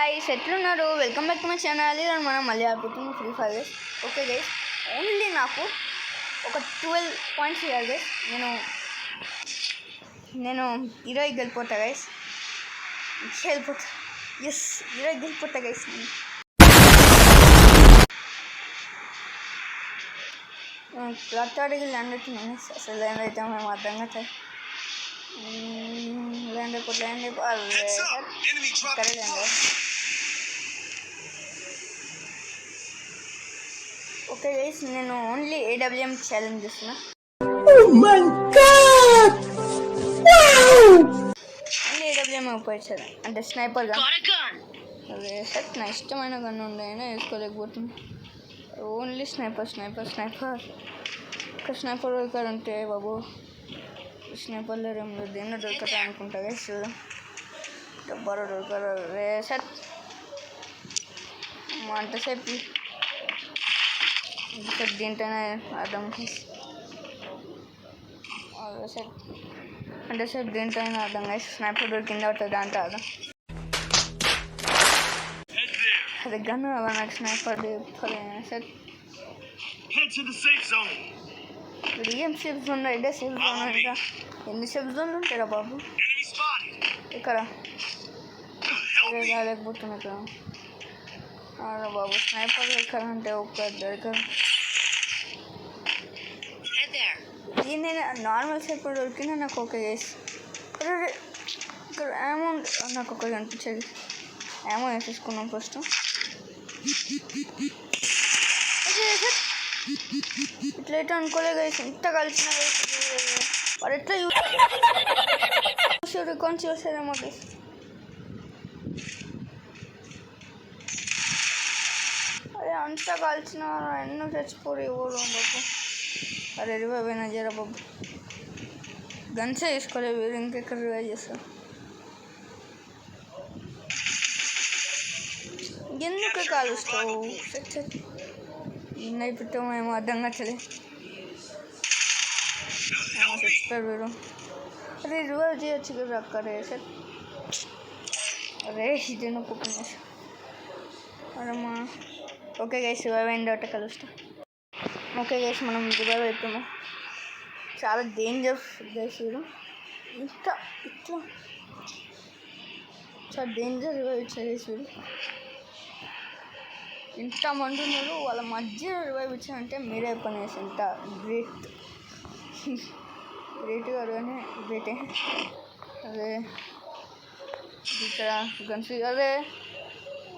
Guys ఎట్లున్నారు? Welcome back to my channel. ఈరోజు మనం మళ్ళీ ఆడుకుంటున్నాం Free Fire guys. Okay guys, only నాకు ఒక 12 పాయింట్స్ ఇవ్వాలి గైస్. నేను 20 గెలిపోతా గైస్. వెళ్ళిపోతా. ఎస్, 20 గెలిపోతా గైస్. క్లాక్ అడిగి ల్యాండ్ అవుతున్నాను. అసలు ల్యాండ్ అయితే మేము అర్థం కదా. ల్యాండ్ అయిపోయి ఇక్కడే ల్యాండ్. ఓకే గైస్, నేను ఓన్లీ AWM ఛాలెంజ్ చేస్తున్నా. ఓన్లీ AWM ఉపయోగించాలి అంటే స్నైపర్ గన్. అదే సార్ నా ఇష్టమైన గన్ ఉండే అయినా వేసుకోలేకపోతుంది. Only sniper. ఒక స్నైపర్ దొరకాలంటే బాబు స్నైపర్లో ఏమో దేన్నో దొరకతా అనుకుంటా గైస్. డబ్బాలో దొరకారు రే సార్. అంతసేపు దీంట్లోనే అర్థం సార్. అంతసేపు దీంట్లోనే అర్థం గైస్. స్నైపర్ దొరికింది అవుతుంది దాంట్లో అర్థం. అది గన్ను అలా నాకు స్నైపర్ సార్. ఇప్పుడు ఏం సేఫ్ జోన్ ఇదే సేఫ్ జోన్. ఇంకా ఎన్ని సేఫ్ జోన్లు ఉంటారా బాబు ఇక్కడ? రాలేకపోతున్నా ఇక్కడ బాబు. స్నైపర్ ఇక్కడ అంటే ఒక్క దొరకదు. దీన్ని నార్మల్ స్నైపర్ దొరికినా నాకు ఓకే గైస్. ఇక్కడ అమౌంట్ నాకు ఒకటి కనిపించేది. అమౌంట్ వేసేసుకున్నాం ఫస్ట్. ఇట్లా అయితే అనుకోలే గైస్. ఇంత కలిసిన వాడు ఎట్లా రికాన్స్ చేస్తారేమో గైస్. అదే అంతా కలిసిన ఎన్నో చచ్చిపోరు ఎవరు బాబు. అరే రివైవ్ అయినా జరా బాబు. గన్సే వేసుకోలేదు వీరు, ఇంకెక్కడ రివైవ్ చేస్తారు? ఎందుకు కాలుస్తావు? నైపుతో మేము అర్థం కట్టలే. చచ్చిపోయారు వీరు. అరే రివైవ్ చేయొచ్చు కదా అక్కడే సార్. అరే ఇది నాకు అమ్మా. ఓకే గైస్, రివైవ్ అయిన తర్వాత కలుస్తా. ఓకే గైస్, మనం రివైవ్ అయిపోయాము. చాలా డేంజర్ గైస్ వీరు. ఇట్లా చాలా డేంజర్ రివైవ్ ఇచ్చారు గైస్ వీరు. ఇంతమంది ఉన్నారు, వాళ్ళ మధ్య రివైవ్ ఇచ్చారంటే మీరే పని చేసి ఇంత గ్రేట్ కాదు కానీ గ్రేటే. అదే ఇక్కడ గన్స్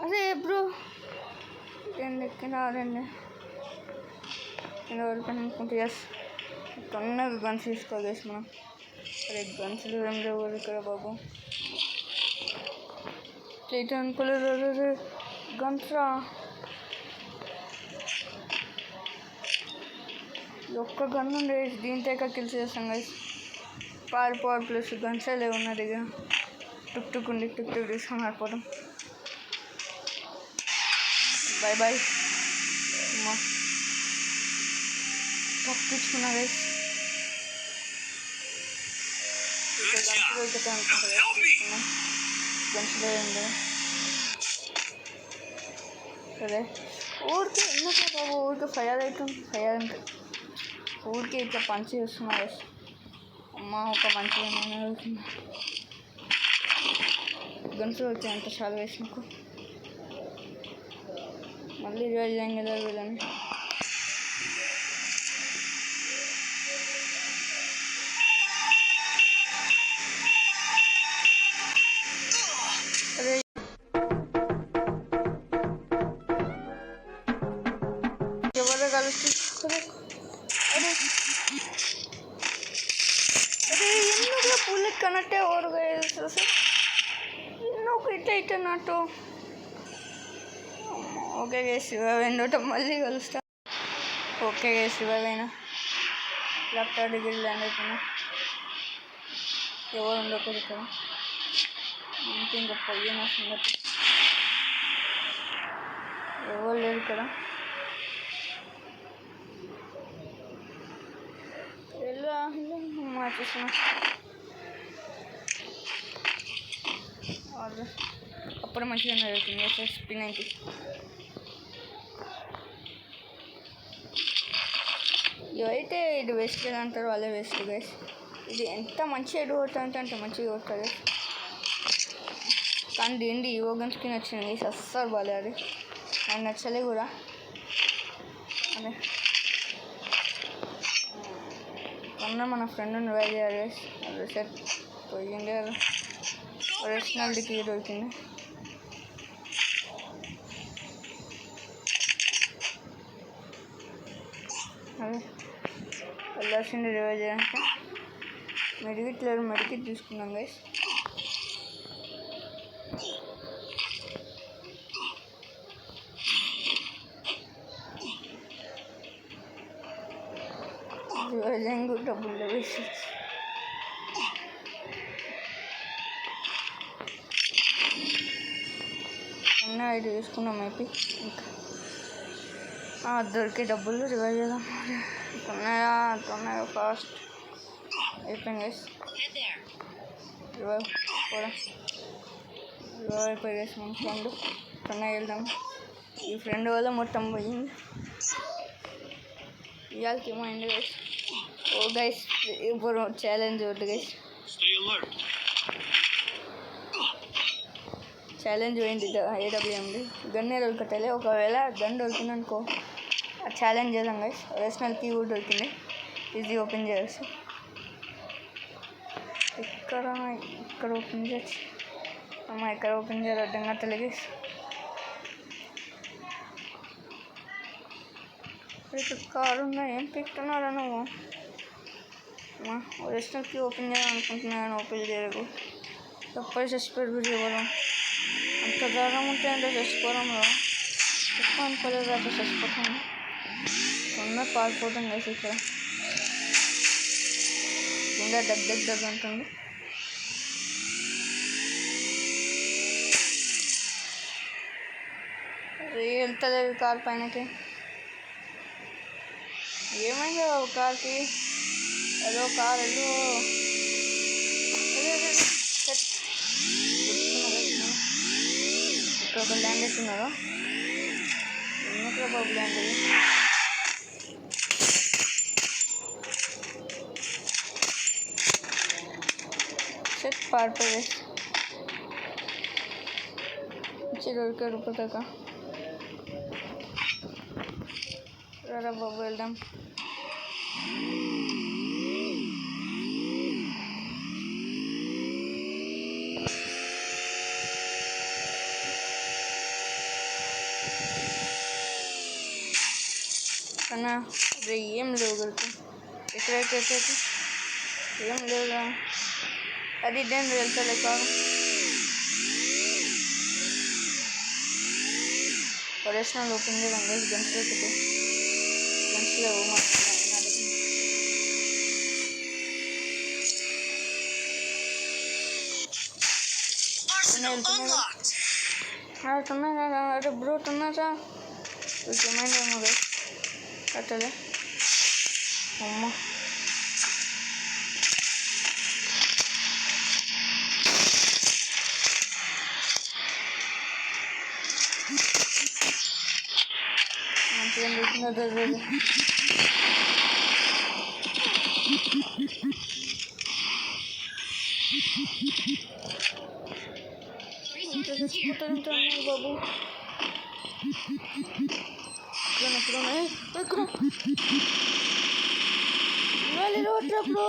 అదే బ్రో కింద వరకు అనుకుంటే ఎస్ తొందరగా గన్స్ తీసుకోగేసి మనం. అరే గన్స్లు ఏం లేవు ఇక్కడ బాబు. ఇట్లా అనుకోలేదు గన్స్ రా. ఒక్క గన్ ఉండే దీంతో ఎక్కడ కిల్ చేస్తాం గైస్. పవర్ ప్లస్ గన్సే లేవు ఉన్న దగ్గర. టుక్ ఉండి టుక్ తీసుకొని ఆడిపోతాం. బాయ్ అమ్మా. తప్పించుకున్నా గైస్. గన్స్ దొరికితే అనుకుంటా గన్స్ లేదండి. సరే ఊరికి ఎందుకు బాబు ఊరికి ఫైర్ అంటే ఊరికి ఇట్లా పంచి చేస్తున్నా గైస్. అమ్మ ఒక మంచిగా వెళ్తున్నా. గన్స్ వచ్చాయి అంత చాలా వేసి నాకు. మళ్ళీ రివైజ్ చేయం కదా వీళ్ళని. ఎవరు కలుస్తుంది? అరే ఎందుకు పుల్లి కనెక్టే ఓరుగా ఎందుకు ఇట్లా నాటు. ఓకే గైస్, రివైవ్ అయిన మళ్ళీ కలుస్తా. ఓకే గైస్, రివైవ్ అయినా లెఫ్ట్ డిగ్రీ ల్యాండ్ అవుతున్నా. ఎవరు ఉండకూడదు ఇక్కడ. అంతే ఇంకా పొయ్యిన సంగతి. ఎవరు లేరు ఇక్కడ. మార్చేస్తున్నా. సూపర్ మంచిగా జరుగుతుంది SP90. ఇవైతే ఇది వేస్ట్ అంటారు, వాళ్ళే వేస్ట్ గైస్. ఇది ఎంత మంచిగా ఎడు కొడుతుంది అంటే మంచిగా కొడుతుంది. కానీ ఏంటి ఈవో గన్స్కి నచ్చింది గైస్, అస్సలు బాగాలేదు అది, నాకు నచ్చలే కూడా. అదే మొన్న మన ఫ్రెండ్ ట్రై చేయాలి గైస్, అది సెట్ పోయింది కదా, ఒరిజినల్కి దొరికింది. అదే వెళ్ళాల్సింది రివైజ్ చేయడానికి. మెడికిట్ లేదు, మెడికిట్ తీసుకున్నాం గైస్. రివైజింగ్ డబ్బులు వేసి ఉన్న ఐదు తీసుకున్నాం. అయిపోయి ఇంకా దొరికే డబ్బులు రివైజ్ చేద్దాం. ఉన్నాయా ఫాస్ట్ అయిపోయింది గైస్. రివైవ్ కూడా రివైవ్ అయిపోయి గైస్. మన ఫ్రెండ్ తొందరగా వెళ్దాం. ఈ ఫ్రెండ్ వల్ల మొత్తం పోయింది. ఇవాళకి ఏమైంది గైస్? ఓ గైస్ ఇప్పుడు ఛాలెంజ్ ఒకటి గైస్, ఛాలెంజ్ పోయింది AWMది. గన్నే దొరకటలే, ఒకవేళ గన్ దొరికింది అనుకో ఛాలెంజ్ చేద్దాం గైస్. ఒరిజినల్ కీ కూడా దొరికింది, ఈజీ ఓపెన్ చేయొచ్చు. ఇక్కడ ఓపెన్ చేయొచ్చు. ఇక్కడ ఓపెన్ చేయాలి అర్థం కావట్లే గైస్. ఇక్కడ కారు ఉన్నా ఏం పెట్టున్నారా నువ్వు? ఒరిజినల్ కీ ఓపెన్ చేయాలనుకుంటున్నా కానీ ఓపెన్ చేయలేదు. తప్పని చచ్చిపోయి ఇవ్వడం అంత దారం ఉంటే అంటే చచ్చిపోవడంలో ఎక్కువ అనుకోలేదు, అట్లా చచ్చిపోతాను. తొందర పారిపోతాం గైస్. ఇక్కడ ఇంకా దగ్గర ఉంటుంది. వెళ్తలేదు కార్ పైనకి. ఏమైందో కార్కి, ఏదో కార్ ఏదో ఇక్కడ ఒక ల్యాండ్ ఎత్తున్నారు. ఎందుకు బాబు ల్యాండ్ సెట్ పారిపోయి దొరికే రూపాయక రా బాబు వెళ్దాం. అన్నా అదే ఏం లేవు గడుపు ఎక్కడైతే ఏం లేవుగా. అది ఇదేం వెళ్తలే కాదు. ఒరిజినల్ ఓపెన్ చేయడం గైస్. గన్స్ లేకపోతే గన్స్ లేవు మా వెళ్తున్నా. అరే బ్రో ఉన్నారా? ఏమైందేమో గైస్ కట్టలే. అమ్మ మంచిగా దొరికిందా? చచ్చిపోతాను బాబు. బ్రో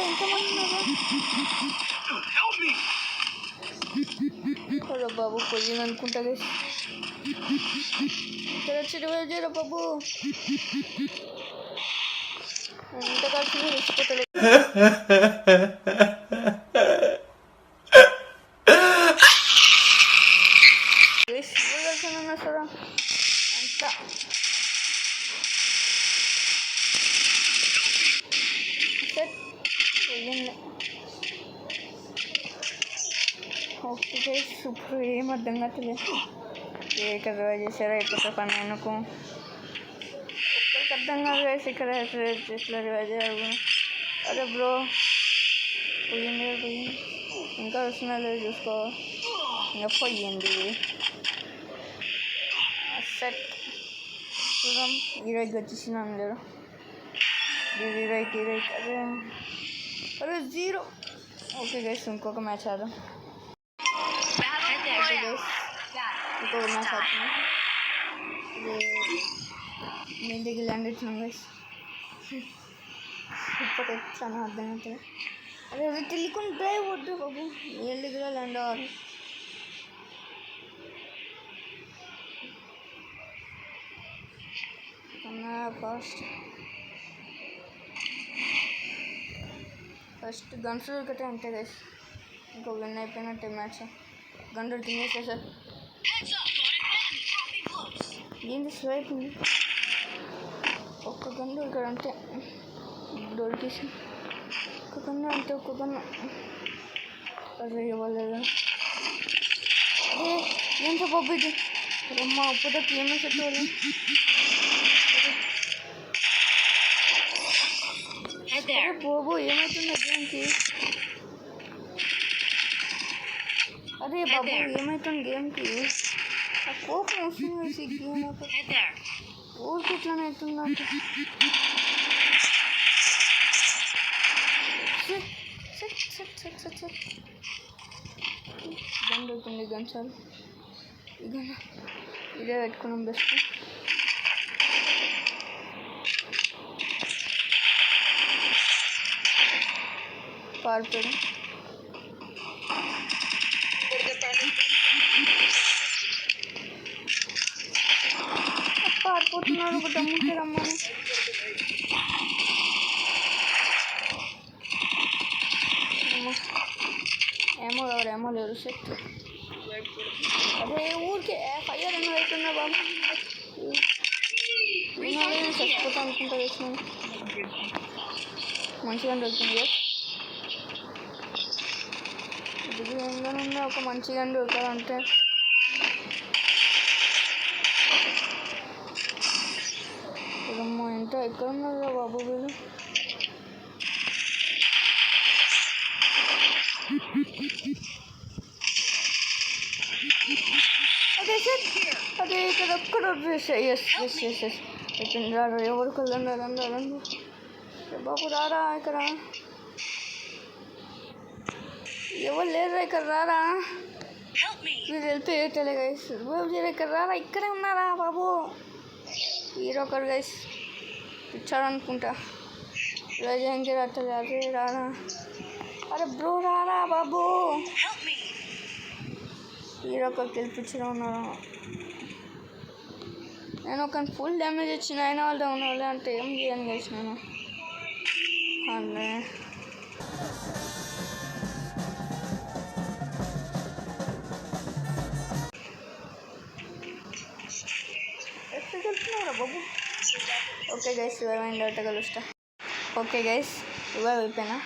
ఎంతమంది బాబు పోయింది అనుకుంటా. ఇక్కడ వచ్చి రివైవ్ చేయరా బాబు. ఎంత కలిసి చచ్చిపోతలేదు. సరా అంతా పోయింది. Okay super. ఏం అర్థం కావట్లేదు. ఇక్కడ రివైవ్ చేశారా అయిపోతే పని అనుకో. ఒక్కరికి అర్థం కాదు వేసి ఇక్కడ ఎట్లా రివైవ్ చేయాలి. అరే బ్రో పోయింది పోయింది, ఇంకా వస్తున్నా లేదు చూసుకో. ఇంకా పోయింది. సెట్ చూద్దాం. హీరోయిక్ వచ్చేసినాను లేదు, హీరోయిక్ అదే అరే 0. ఓకే గైస్, ఇంకొక మ్యాచ్ ఆడదాం. ఓకే గైస్, ఇంకొక మ్యాచ్ ఆడుతున్నాం. నేను దగ్గర ల్యాండ్ ఇచ్చినాం గైస్. ఇప్పుడు చాలా అర్థమవుతుంది. అదే అది తెలియకుండా డ్రైవ్ వద్దు బాబు, నేను దగ్గర ల్యాండ్ అవ్వాలి. ఫస్ట్ గన్స్ ఒకటే అంతే గైస్, ఇంకో విన్ అయిపోయినట్టే మ్యాచ్. గండు తినేసే సార్, ఏంటి స్లో అయిపోయింది. ఒక్క గండు ఇక్కడ అంటే దొరికేసి, ఒక్క గన్ను అంటే ఒక్క గన్ను అదే ఇవ్వలేదు. అదే ఏంటో బాబు ఇది, అమ్మ అప్పుడప్పుడు ఏమో చెప్పాలి. బాబు ఏమవుతుంది గేమ్కి, అదే బాబు ఏమవుతుంది గేమ్కి, ఆ కోపం వస్తుంది గేమ్ ఊరికి ఎట్లానే అవుతుంది నాకు. గన్ దొరుకుతుంది, గన్ చాలు. ఇదే పెట్టుకున్నాం బెస్ట్. పారిపోయాడు, పారిపోతున్నాడు. ఒక దమ్ముకి రమ్మని ఏమో ఎవరు ఏమో లేరు. సెట్ అదే ఊరికే ఫైర్ ఎన్నో అవుతున్నా బాబు, చచ్చిపోతా అనుకుంటా వేసినాను. మంచిగా దొరుకుతుంది ఇది ఏంటన్నా, ఒక మంచిగా దొరకాలంటే అమ్మో ఎంత ఎక్కడ ఉన్నారా బాబు వీళ్ళు. అదే సార్, అదే ఇక్కడ ఒక్కడ అయిపోయింది. రారా ఎవరు కదండి రండి బాబు, రారా ఇక్కడ ఎవరు లేరా, ఇక్కడ రారా. మీరు వెళ్తే ఏటలే గైస్, ఇక్కడ రారా, ఇక్కడే ఉన్నారా బాబు. హీరో ఒకరు గైస్ ఇచ్చాడు అనుకుంటా, రాజంకి అట్టలే. అదే రారా, అరే బ్రో రారా బాబు. హీరో ఒకరు గెలిపించడం ఉన్నారా. నేను ఒక ఫుల్ డ్యామేజ్ ఇచ్చిన అయినా వాళ్ళు ఉన్నవాళ్ళే అంటే ఏం చేయను గైస్ నేను. అదే ఎక్కడికి వెళ్తున్నారా బాబు. ఓకే గైస్, ఇవ్వండి ఒకటి కలుస్తా. ఓకే గైస్, అయిపోయినా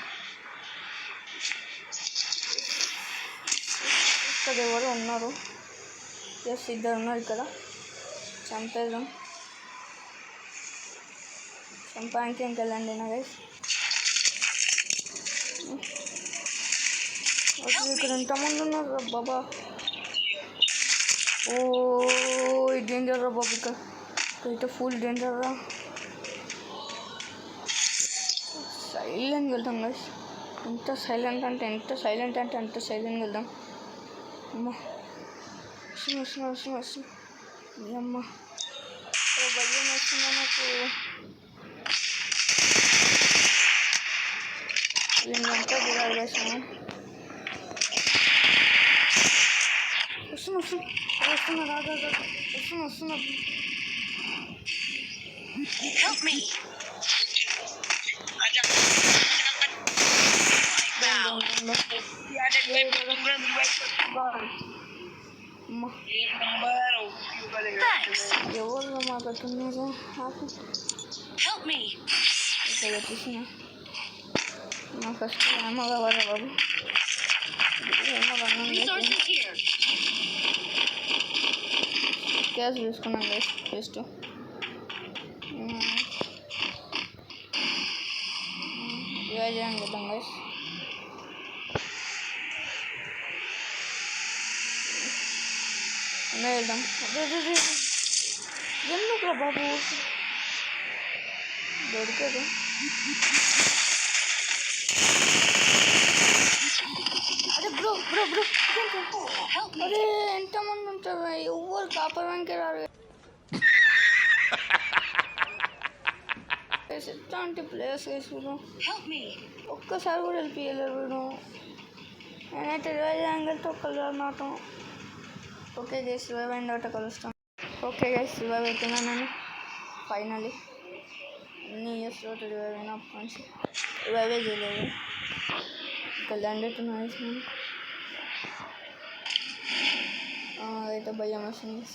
ఇక్కడ ఎవరు ఉన్నారు. ఎస్, ఇద్దరు ఉన్నారు ఇక్కడ. చంపేద్దాం, చంపడానికి ఇంకెళ్ళండి నా గైస్. ఇక్కడ ఎంతమంది ఉన్నారు బాబా. ఓ డేంజర్ రా బాబు, ఇక్కడైతే ఫుల్ డేంజర్ రా. సైలెంట్గా వెళ్తాం గైస్, ఎంత సైలెంట్ అంటే అంత సైలెంట్గా వెళ్దాం. అమ్మ వస్తున్నా అమ్మ భయం వస్తుందా నాకు. వీళ్ళంతా దిగాలి వేసాను. వస్తున్నా రాగా వస్తున్నా. ఎవరు మాకు అట్టున్నారు ఇక్కడ వచ్చేసిన. నా ఫస్ట్ ఏమో కావాలా బాబు, ఏమో గ్యాస్ తీసుకున్నాం గైస్. ఫస్ట్ రివైజ్ చేద్దాం గైస్. వెళ్దాం. ఎందుకు బాబు దొరకదు. అరే బ్రో బ్రో బ్రో అరే ఎంతమంది ఉంటారు, ఎవరు కాపాడానికి రారు. ఎట్లాంటి ప్లేస్ వేసుడు ఒక్కసారి కూడా వెళ్ళిపోయలేరు వీడు. నేనైతే 25 యాంగిల్తో కలర్. ఓకే గైస్, 25 అయిన కలుస్తాం. ఓకే గైస్, 25 అవుతున్నాను నేను ఫైనలీ. అన్ని ఇయర్స్ తర్వాత 25 అయినా అప్పటి నుంచి 25 చేయలేదు. ఇంకా ల్యాండ్ అవుతున్నాను నేను. అయితే భయం వస్తుంది.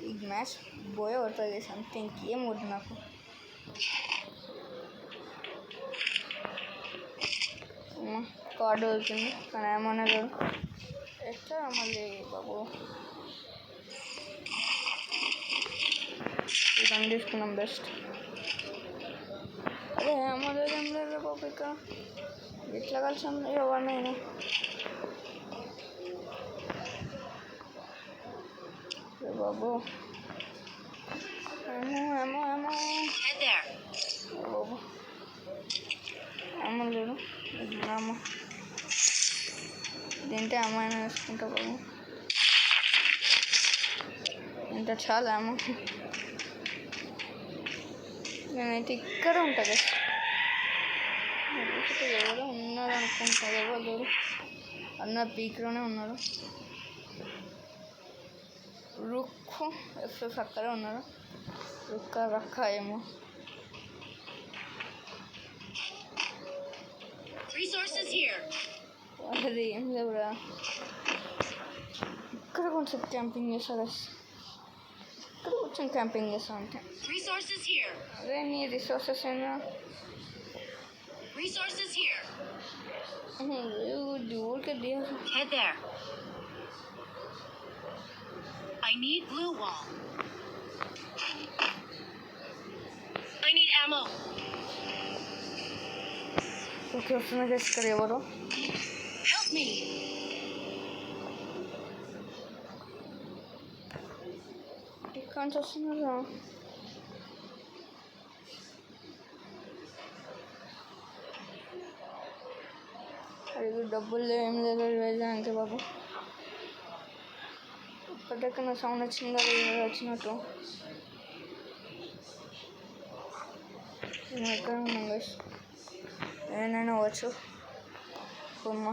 ఈ మ్యాచ్ బోయే పడుతుంది చేసి అంతే, ఇంకేం వద్దు నాకు. కార్డు దొరికింది కానీ ఏమన్నా లేదు. ఎట్లా మళ్ళీ బాబు ఇదని తీసుకున్నాం బెస్ట్. అదే ఏమన్నా ఏం లేదు బాబు, ఇక ఎట్లా కలిసాం ఎవరినైనా. బాబు ఏమో ఏమో ఏమో బాబు ఏమో లేదు. అమ్మ దీంట్లో అమ్మాయినా వేసుకుంటా బాబు, ఇంత చాలా అమ్మ. నేనైతే ఇక్కడ ఉంటుంది. ఎవరో ఉన్నారు అనుకుంటా, ఎవరు లేరు. అన్న పీక్లోనే ఉన్నారు. రుక్కు ఎఫ్ఎఫ్ అక్కడే ఉన్నారు. రుక్క రక్క ఏమో. అది ఏం లేవురా. ఇక్కడ కొంచెం క్యాంపింగ్ చేస్తారు. ఇక్కడ కొంచెం క్యాంపింగ్ చేస్తా అంటే అదే నీ రిసోర్సెస్ అయినా ఊరికే దిగు. I need blue wall. I need ammo. Okay, వస్తున్నా గైస్. ఇక్కడ ఎవరు? Help me. ఇక్కడ నుంచి వస్తున్నారా? అది డబ్బులు ఏం లేదు వెళ్ళడానికి బాబు. పక్కన సౌండ్ వచ్చింది కదా, వచ్చినట్టు. నేను ఎక్కడ ఉన్నాం గైస్, ఏమైనా అవ్వచ్చు. అమ్మా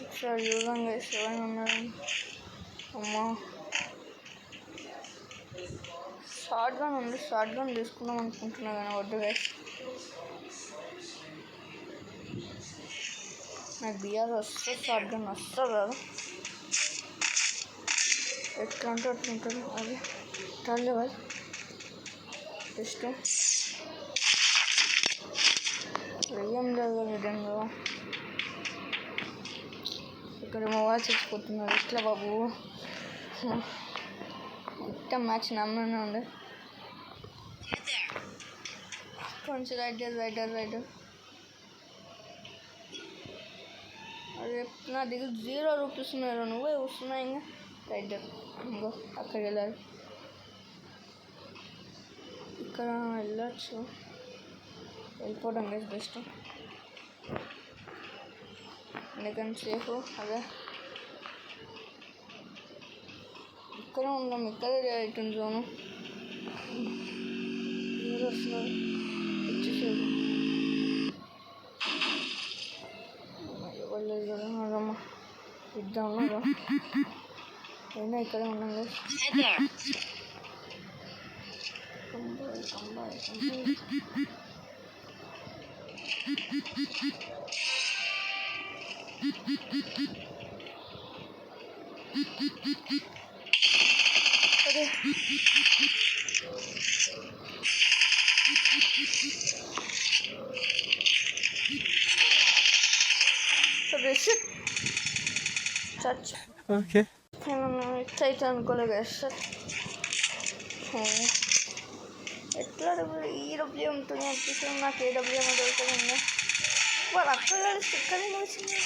ఒకసారి చూద్దాం గైస్ ఏమైనా ఉన్నారని. అమ్మా షార్ట్ గన్ ఉంది, షార్ట్ గన్ తీసుకుందాం అనుకుంటున్నా కానీ వద్దు గైస్. నాకు బిఆర్ వస్తే షార్ట్ గన్ వస్తుంది కదా, ఎట్లా అంటే అట్లా ఉంటుంది. అది థర్డ్ లెవెల్ జస్ట్ ఏం లేదు విధంగా. ఇక్కడ మొబైల్ చచ్చిపోతున్నారు. ఇట్లా బాబు మొత్తం మ్యాచ్ నమ్మనే ఉంది. కొంచెం రైడర్ అదే నా దగ్గర 0 రూపీస్ ఉన్నారు. నువ్వే వస్తున్నాయి ఇంకా రైడర్. ఇంకో అక్కడికి వెళ్ళాలి. ఇక్కడ వెళ్ళచ్చు, వెళ్ళిపోవడం లేదు బెస్ట్. ఎందుకంటే సేఫ్. అదే ఇక్కడ ఉందాం, ఇక్కడే అవుతుంది జోను. మీరు వస్తున్నారు ఇచ్చేసేది ఎవరు లేదు కదా. అదమ్మా ఇద్దాం కదా, అయినా ఇక్కడే ఉన్నాం కదా. చచ్ ఓకే ఇట్లయితే అనుకోలే కదా సార్. ఎట్లా यार ई डब्ल्यू एम तो नहीं किसी ना के डब्ल्यू एम दొరకదండి వాళ్ళు అక్కడ స్టిక్కర్ వచ్చింది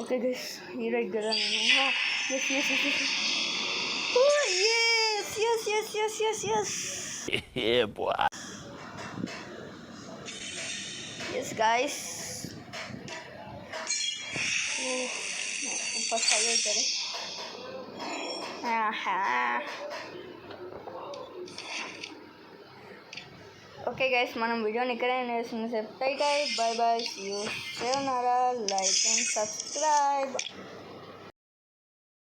ఓకే గైస్ హీరో కదా నేను yes yes yes yes Yeah, boy. yes guys ऊपर फायर करें ఓకే గైస్ మనం వీడియోని ఇక్కడే నేర్చుకుని చెప్తాయి bye bye see you save నారా లైక్ అండ్ సబ్స్క్రైబ్